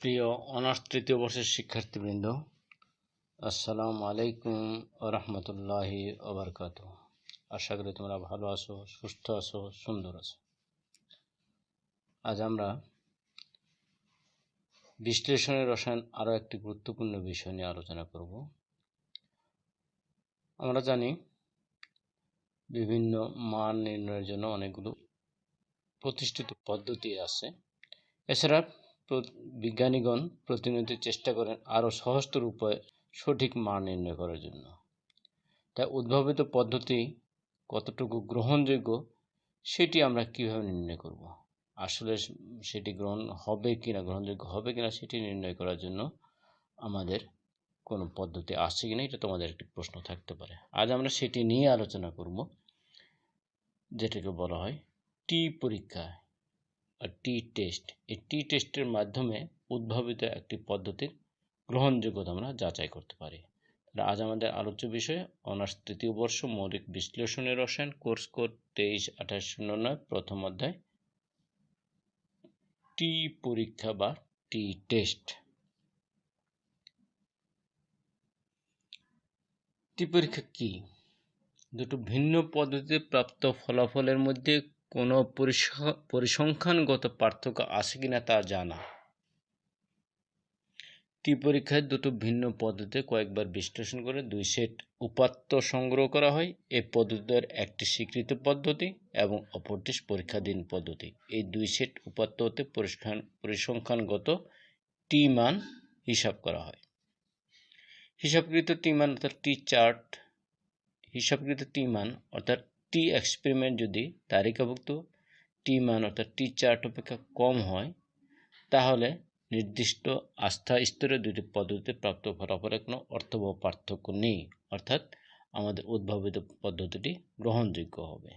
প্রিয় অনার্স তৃতীয় বর্ষের শিক্ষার্থীবৃন্দ, আসসালামু আলাইকুম ওয়া রাহমাতুল্লাহি ওয়া বারাকাতুহু। আশা করি তোমরা ভালো আছো, সুস্থ আছো, সুন্দর আছো। আজ আমরা বিশ্লেষণের রসায়ন আরও একটি গুরুত্বপূর্ণ বিষয় নিয়ে আলোচনা করব। আমরা জানি বিভিন্ন মান নির্ণয়ের জন্য অনেকগুলো প্রতিষ্ঠিত পদ্ধতি আছে। এছাড়া বিজ্ঞানীগণ প্রতিনিয়ত চেষ্টা করেন আরও সহজতর উপায়ে সঠিক মান নির্ণয় করার জন্য। তাই উদ্ভাবিত পদ্ধতি কতটুকু গ্রহণযোগ্য সেটি আমরা কিভাবে নির্ণয় করব, আসলে সেটি গ্রহণযোগ্য হবে কিনা সেটি নির্ণয় করার জন্য আমাদের কোনো পদ্ধতি আছে কিনা, এটা তোমাদের একটি প্রশ্ন থাকতে পারে। আজ আমরা সেটি নিয়ে আলোচনা করব, যেটাকে বলা হয় টি পরীক্ষা আর টি টেস্ট। এই টি টেস্টের মাধ্যমে উদ্ভাবিত একটি পদ্ধতির গ্রহণযোগ্যতা আমরা যাচাই করতে পারি। আজ আমাদের আলোচ্য বিষয় অনার্স তৃতীয় বর্ষ মৌলিক বিশ্লেষণের রসায়ন, কোর্স কোড 23-2809, প্রথম অধ্যায় টি পরীক্ষা বা টি টেস্ট। টি পরীক্ষা কি? দুটো ভিন্ন পদ্ধতিতে প্রাপ্ত ফলাফলের মধ্যে কোনো পরিসংখ্যানগত পার্থক্য আছে কিনা তা জানা। টি পরীক্ষায় দুটো ভিন্ন পদ্ধতিতে কয়েকবার বিশ্লেষণ করে দুই সেট উপাত্ত সংগ্রহ করা হয়। এই পদ্ধতির একটি স্বীকৃত পদ্ধতি এবং অপরটি পরীক্ষাধীন পদ্ধতি। এই দুই সেট উপাত্ত হতে পরিসংখ্যানগত টি মান হিসাব করা হয়। হিসাবকৃত টি মান অর্থাৎ টি এক্সপেরিমেন্ট যদি তালিকাভুক্ত টি মান অর্থাৎ টি চার্ট অপেক্ষা কম হয়, তাহলে নির্দিষ্ট আস্থা স্তরে দুটি পদ্ধতিতে প্রাপ্ত ফলাফলের কোনো অর্থবহ পার্থক্য নেই, অর্থাৎ আমাদের উদ্ভাবিত পদ্ধতিটি গ্রহণযোগ্য হবে।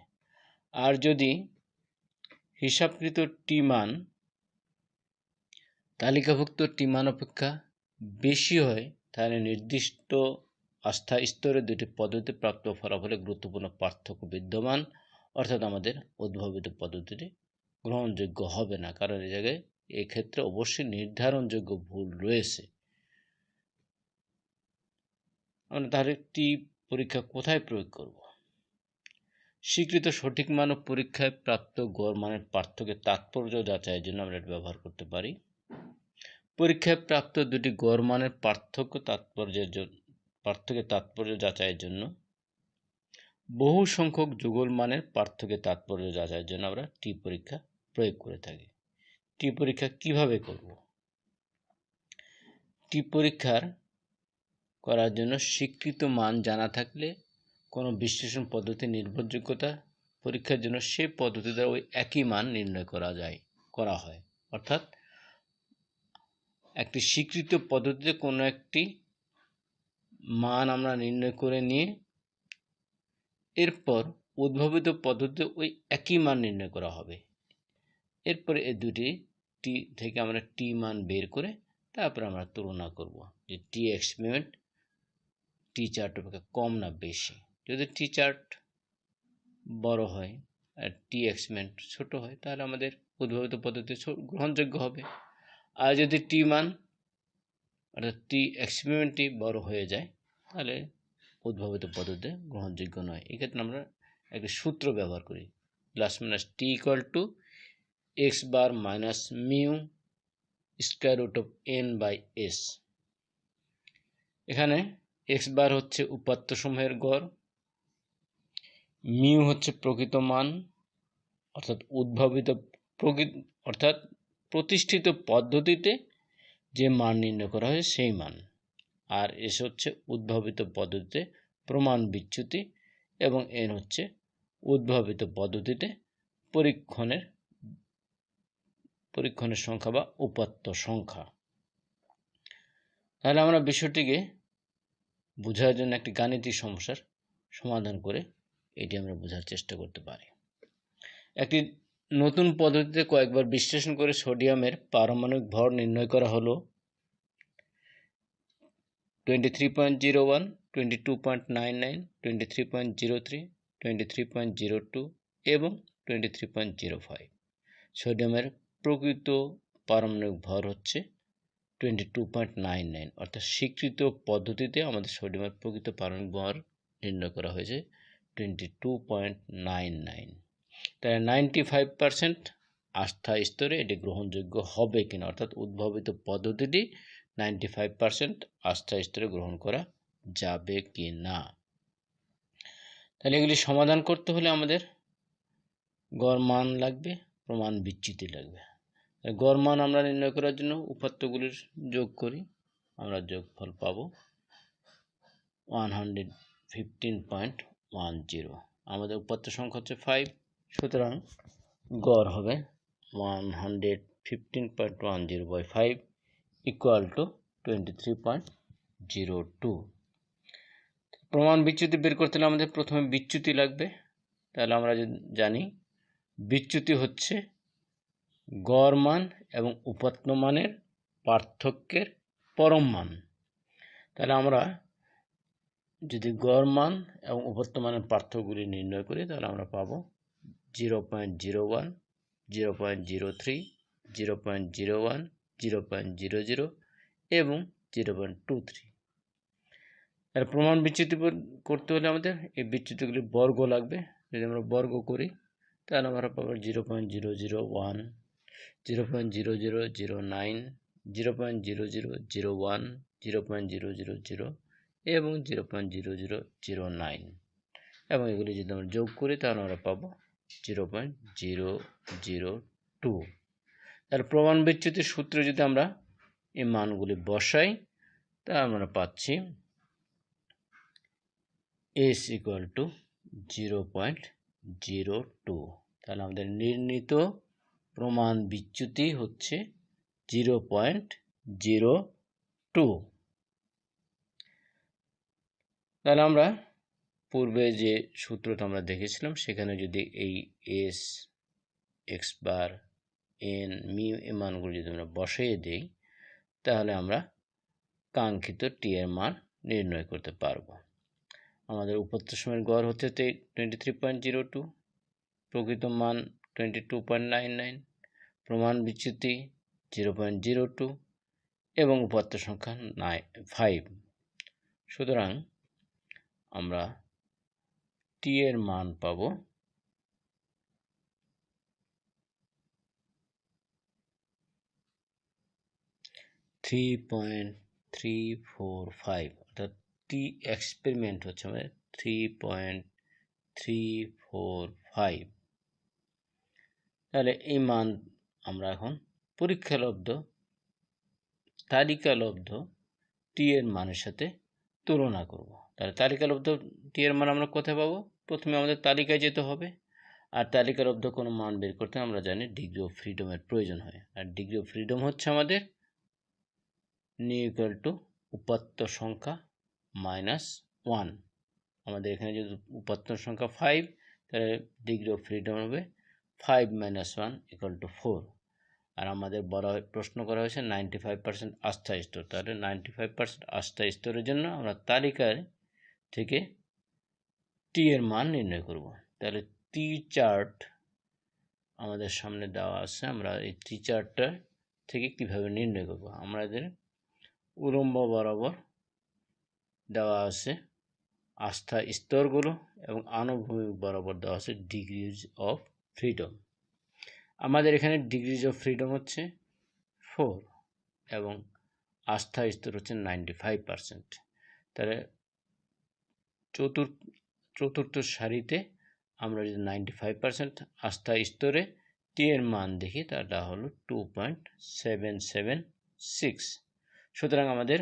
আর যদি হিসাবকৃত টি মান তালিকাভুক্ত টি মান অপেক্ষা বেশি হয়, তাহলে নির্দিষ্ট আস্থা স্তরে দুটি পদ্ধতিতে প্রাপ্ত ফলাফলে গুরুত্বপূর্ণ পার্থক্য বিদ্যমান, অর্থাৎ আমাদের উদ্ভাবিত পদ্ধতিটি গ্রহণযোগ্য হবে না, কারণ এই জায়গায় এক্ষেত্রে অবশ্যই নির্ধারণযোগ্য ভুল রয়েছে। আমরা তাহলে টি পরীক্ষা কোথায় প্রয়োগ করব? স্বীকৃত সঠিক মান ও পরীক্ষায় প্রাপ্ত গড় মানের পার্থক্যের তাৎপর্য যাচাইয়ের জন্য আমরা এটা ব্যবহার করতে পারি। পরীক্ষায় প্রাপ্ত দুটি গড় মানের পার্থক্যের তাৎপর্য যাচাইয়ের জন্য, বহু সংখ্যক যুগল মানের পার্থক্যের তাৎপর্য যাচাইয়ের জন্য আমরা টি পরীক্ষা প্রয়োগ করে থাকি। টি পরীক্ষা কিভাবে করব? টি পরীক্ষার করার জন্য স্বীকৃত মান জানা থাকলে কোনো বিশ্লেষণ পদ্ধতির নির্ভরযোগ্যতা পরীক্ষার জন্য সেই পদ্ধতি দ্বারা ওই একই মান নির্ণয় করা হয়। অর্থাৎ একটি স্বীকৃত পদ্ধতিতে কোনো একটি মান আমরা নির্ণয় করে নিয়ে এরপর উদ্ভাবিত পদ্ধতিতে ওই একই মান নির্ণয় করা হবে। এরপরে এই দুটি টি থেকে আমরা টি মান বের করে তারপর আমরা তুলনা করব যে টি এক্সপেরিমেন্ট টি চার্ট অপেক্ষা কম না বেশি। যদি টি চার্ট বড় হয় আর টি এক্সপেরিমেন্ট ছোট হয়, তাহলে আমাদের উদ্ভাবিত পদ্ধতি গ্রহণযোগ্য হবে। আর যদি টি মান অর্থাৎ টি এক্সপেরিমেন্টটি বড় হয়ে যায়, তাহলে উদ্ভাবিত পদ্ধতি গ্রহণযোগ্য নয়। এক্ষেত্রে আমরা একটি সূত্র ব্যবহার করি, plus minus t equal to x bar minus mu square root of n by s. এখানে এক্স বার হচ্ছে উপাত্ত সমূহের গড়, মিউ হচ্ছে প্রকৃত মান অর্থাৎ প্রতিষ্ঠিত পদ্ধতিতে যে মান নির্ণয় করা হয় সেই মান, আর এস হচ্ছে উদ্ভাবিত পদ্ধতিতে প্রমাণ বিচ্যুতি, এবং এন হচ্ছে উদ্ভাবিত পদ্ধতিতে পরীক্ষণের সংখ্যা বা উপাত্ত সংখ্যা। তাহলে আমরা বিষয়টিকে বোঝার জন্য একটি গাণিতিক সমস্যার সমাধান করে এটি আমরা বোঝার চেষ্টা করতে পারি। একটি নতুন পদ্ধতিতে কয়েকবার বিশ্লেষণ করে সোডিয়ামের পারমাণবিক ভর নির্ণয় করা হলো 23.01, 22.99, 23.03, 23.02 এবং 23.05। সোডিয়ামের প্রকৃত পারমাণবিক ভর হচ্ছে 22.99, অর্থাৎ স্বীকৃত পদ্ধতিতে আমাদের সোডিয়ামের প্রকৃত পারমাণবিক ভর নির্ণয় করা হয়েছে 22.99। তাহলে 95% আস্থা স্তরে এটি গ্রহণযোগ্য হবে কিনা, অর্থাৎ উদ্ভাবিত পদ্ধতিটি 95% আস্থা স্তরে গ্রহণ করা যাবে কি না। তাহলে এগুলি সমাধান করতে হলে আমাদের গড় মান লাগবে, প্রমাণ বিচ্যুতি লাগবে। গড় মান আমরা নির্ণয় করার জন্য উপাত্তগুলির যোগ করি, আমরা যোগফল পাবো 115.10। আমাদের উপাত্ত সংখ্যা হচ্ছে 5, সুতরাং গড় হবে 115.10/5 ইকুয়াল টু 23.02। প্রমাণ বিচ্যুতি বের করতে হলে আমাদের প্রথমে বিচ্যুতি লাগবে। তাহলে আমরা জানি বিচ্যুতি হচ্ছে গড় মান এবং উপাত্ত মানের পার্থক্যের পরম মান। তাহলে আমরা যদি গড় মান এবং উপাত্ত মানের পার্থক্যগুলি নির্ণয় করি তাহলে আমরা পাবো 0.01, 0.03, 0.01, 0.00 এবং 0.23। আর প্রমাণ বিচ্যুতি করতে হলে আমাদের এই বিচ্যুতিগুলি বর্গ লাগবে। যদি আমরা বর্গ করি তাহলে আমরা পাবো 0.0001, 0.0009, 0.0001, 0.000 এবং 0.0009, এবং এগুলি যদি আমরা যোগ করি তাহলে আমরা পাবো 0.002। তার প্রমাণ বিচ্যুতির সূত্রে যদি আমরা এই মানগুলি বসাই তাহলে আমরা পাচ্ছি S equal to 0.02। তাহলে আমাদের নির্ণীত প্রমাণ বিচ্যুতি হচ্ছে 0.02। তাহলে আমরা পূর্বে যে সূত্রটা আমরা দেখেছিলাম সেখানে যদি এই S, x বার, n, মিউ এর মানগুলো যদি আমরা বসিয়ে দিই তাহলে আমরা কাঙ্ক্ষিত t এর মান নির্ণয় করতে পারবো। আমাদের উপাত্ত সময়ের গড় হচ্ছে 23.02, প্রকৃত মান 22.99, প্রমাণ বিচ্যুতি 0.02 এবং উপাত্ত সংখ্যা 5। সুতরাং আমরা t এর মান পাব 3.345, অর্থাৎ টি এক্সপেরিমেন্ট হচ্ছে আমাদের 3.345। তাহলে এই মান আমরা এখন পরীক্ষালব্ধ তালিকালব্ধ টি এর মানের সাথে তুলনা করব। তাহলে তালিকালব্ধ টি এর মান আমরা কোথায় পাবো? প্রথমে আমাদের তালিকায় যেতে হবে, আর তালিকালব্ধ কোনো মান বের করতে আমরা জানি ডিগ্রি অফ ফ্রিডমের প্রয়োজন হয়। আর ডিগ্রি অফ ফ্রিডম হচ্ছে আমাদের নিউ ইকুয়াল টু উপাত্ত সংখ্যা -1। আমাদের এখানে যদি উপাত্ত সংখ্যা 5, তাহলে ডিগ্রি অফ ফ্রিডম হবে 5 - 1 = 4। আর আমাদের প্রশ্ন করা হয়েছে 95% আস্থা স্তর। তাহলে 95% আস্থা স্তরের জন্য আমরা তালিকার থেকে টি এর মান নির্ণয় করব। তাহলে টি চার্ট আমাদের সামনে দেওয়া আছে, আমরা এই টি চার্টটা থেকে কিভাবে নির্ণয় করব। আমাদের উলম্ব বরাবর দেওয়া আছে আস্থা স্তরগুলো এবং আনুভূমিক বরাবর দেওয়া আছে ডিগ্রিজ অফ ফ্রিডম। আমাদের এখানে ডিগ্রিজ অফ ফ্রিডম হচ্ছে 4 এবং আস্থা স্তর হচ্ছে 95%। তাহলে চতুর্থ সারিতে আমরা যদি 95% আস্থা স্তরে টি এর মান দেখি তাহলে হলো 2.776। সুতরাং আমাদের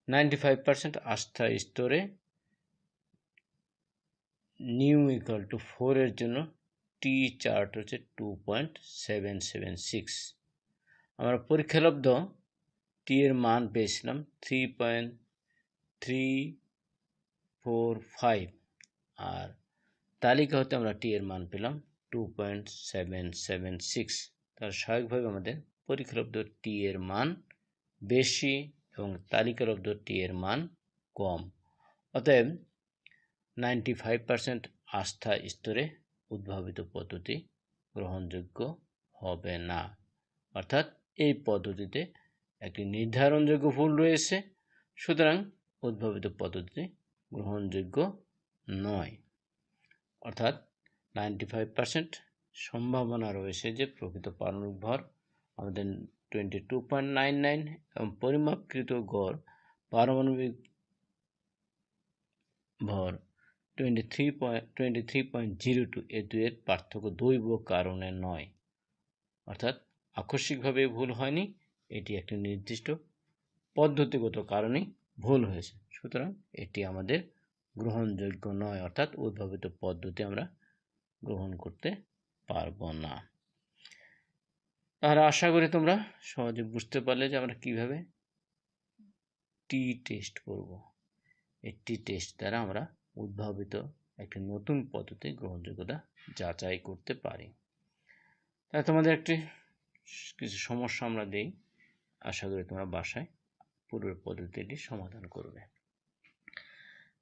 95% আস্থা স্তরে নিউ ইকুয়াল টু 4 এর জন্য টি চার্ট হচ্ছে 2.776। আমরা পরীক্ষালব্ধ টি এর মান পেয়েছিলাম 3.345, আর তালিকা হতে আমরা টি এর মান পেলাম 2.776। তার স্বাভাবিকভাবে আমাদের পরীক্ষালব্ধ টি এর মান বেশি এবং তালিকালব্ধ টি এর মান কম। অতএব 95% আস্থা স্তরে উদ্ভাবিত পদ্ধতি গ্রহণযোগ্য হবে না। অর্থাৎ এই পদ্ধতিতে একটি নির্ধারণযোগ্য ভুল রয়েছে, সুতরাং উদ্ভাবিত পদ্ধতি গ্রহণযোগ্য নয়। অর্থাৎ 95% সম্ভাবনা রয়েছে যে প্রকৃত পারমাণবিক ভর আমাদের 22.99 এবং পরিমাপকৃত গড় পারমাণবিক ভর 23.02 এ দুয়ের পার্থক্য দৈব কারণে নয়। অর্থাৎ আকস্মিকভাবে ভুল হয়নি, এটি একটি নির্দিষ্ট পদ্ধতিগত কারণেই ভুল হয়েছে, সুতরাং এটি আমাদের গ্রহণযোগ্য নয়, অর্থাৎ উদ্ভাবিত পদ্ধতি আমরা গ্রহণ করতে পারবো না। তাহলে আশা করি তোমরা সহজে বুঝতে পারলে যে আমরা কিভাবে টি টেস্ট করব। এই টি টেস্ট দ্বারা আমরা উদ্ভাবিত একটি নতুন পদ্ধতি গ্রহণযোগ্যতা যাচাই করতে পারি। তাই তোমাদের কিছু সমস্যা আমরা দেই, আশা করি তোমরা বাসায় পূর্বের পদ্ধতিটি সমাধান করবে।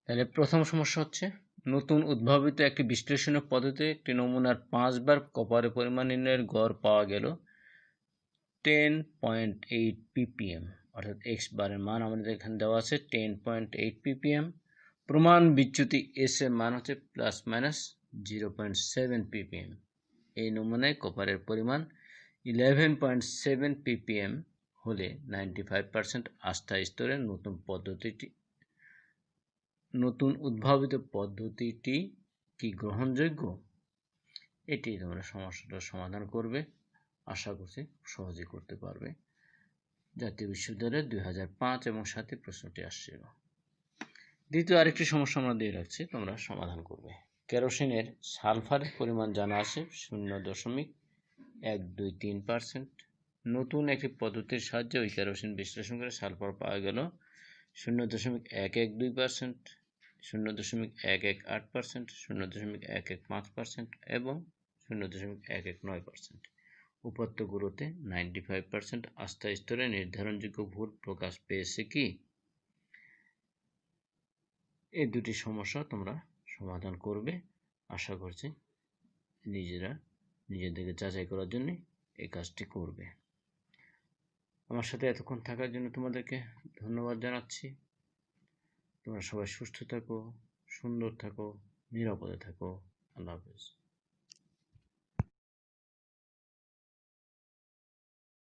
তাহলে প্রথম সমস্যা হচ্ছে, নতুন উদ্ভাবিত একটি বিশ্লেষণের পদ্ধতিতে একটি নমুনার 5 বার কপারের পরিমাণ নির্ণয়ের গড় পাওয়া গেল 10.8 ppm, অর্থাৎ এক্স বারের মান আমাদের এখানে দেওয়া আছে 10.8 ppm। প্রমাণ বিচ্যুতি এস এর মান হচ্ছে ±0.7 ppm। এই নমুনায় কপারের পরিমাণ 11.7 ppm হলে 95% আস্থা স্তরে নতুন উদ্ভাবিত পদ্ধতিটি কি গ্রহণযোগ্য? এটি তোমরা সমস্যাটা সমাধান করবে, আশা করছি সহজেই করতে পারবে। জাতীয় বিশ্ববিদ্যালয়ে 2005 এবং 7 প্রশ্নটি আসছিল। দ্বিতীয় আরেকটি সমস্যা আমরা দিয়ে রাখছি, তোমরা সমাধান করবে। কেরোসিনের সালফারের পরিমাণ জানা আছে 0.123%। নতুন একটি পদ্ধতির সাহায্যে ওই কেরোসিন বিশ্লেষণ করে সালফার পাওয়া গেল 0.112%, 0.118%, 0.115% এবং 0.119%। উপাত্তগুলোতে 95% আস্থা স্তরে নির্ধারণযোগ্য ভুল প্রকাশ পেয়েছে কি? এই দুটি সমস্যা তোমরা সমাধান করবে, আশা করছি নিজেদেরকে যাচাই করার জন্য এই কাজটি করবে। আমার সাথে এতক্ষণ থাকার জন্য তোমাদেরকে ধন্যবাদ জানাচ্ছি। তোমরা সবাই সুস্থ থাকো, সুন্দর থাকো, নিরাপদে থাকো। আল্লাহ হাফেজ।